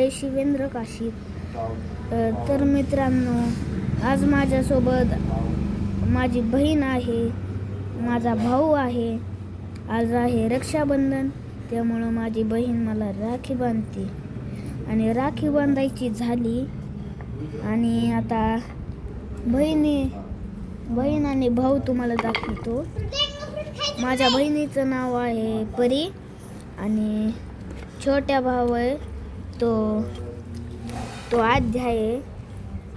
आहे शिवेंद्र काशीद. तर मित्रांनो, आज माझ्यासोबत माझी बहीण आहे, माझा भाऊ आहे. आज आहे रक्षाबंधन, त्यामुळं माझी बहीण मला राखी बांधते आणि राखी बांधायची झाली. आणि आता बहीण आणि भाऊ तुम्हाला दाखवतो. माझ्या बहिणीचं नाव आहे परी आणि छोट्या भाऊ आहे तो अध्याय आहे.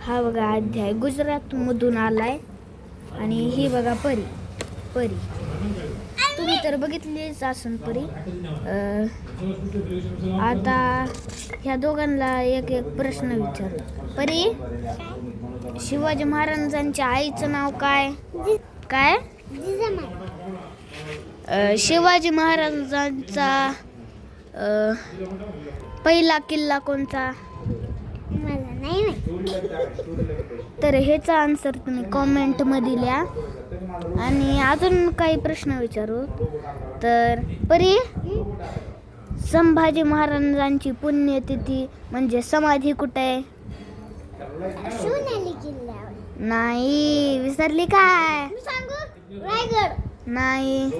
हा बघा अध्याय गुजरातमधून आलाय. आणि ही बघा परी तुम्ही तर बघितलीच असून परी. आता ह्या दोघांना एक प्रश्न विचार. परी, शिवाजी महाराजांच्या आईचं नाव काय? शिवाजी महाराजांचा पहिला किल्ला कोणता? मला नाही माहित. तर ह्याचा आन्सर तुम्ही कॉमेंट मध्ये लिहा. आणि अजून काही प्रश्न विचारू. तर परी, संभाजी महाराजांची पुण्यतिथी म्हणजे समाधी कुठे आहे? सोनाली किल्ल्यावर. नाही, विसरली काय? मी सांगू? रायगड. नाही,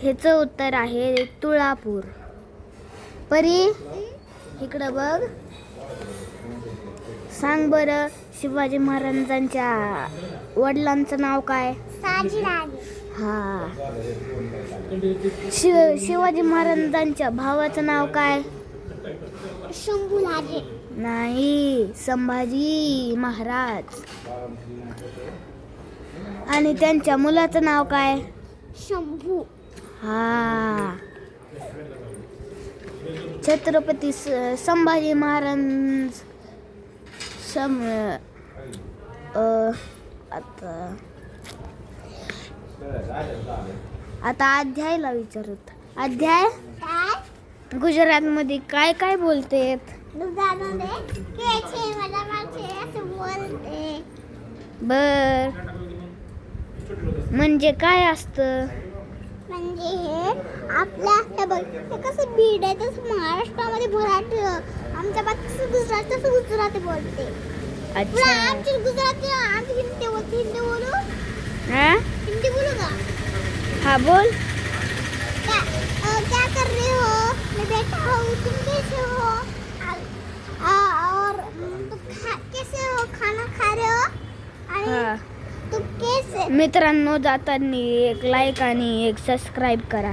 ह्याचं उत्तर आहे तुळापूर. परी, इकडं बघ. सांग बरं, शिवाजी महाराजांच्या वडिलांचं नाव काय? शहाजीराजे. हा. शिवाजी महाराजांच्या भावाचं नाव काय? शंभूराजे. नाही, संभाजी महाराज. आणि त्यांच्या मुलाचं नाव काय? शंभू. हा. छत्रपती संभाजी महाराज आता अध्यायला विचारत. अध्याय, काय? गुजरात मध्ये काय काय बोलतेत? दुधामध्ये केचे मला मागचे असं बोलते. बर, म्हणजे काय असतं? म्हणजे हे आपल्या हे बघ, हे कसं बीड आहे तसं महाराष्ट्रामध्ये मराठी, आमच्या बात कसं गुजराती बोलते. अच्छा. आमची गुजराती, आमची हिंदी बोलते. हिंदी बोलू? हा, हिंदी बोलू का? हा बोल. क्या कर रहे हो? मैं बैठा हूँ. तुम कैसे हो? और तुम कैसे हो? खाना खा रहे हो? हा. तुम कैसे? मित्रांनो, जाताना एक लाईक आणि एक सबस्क्राईब करा.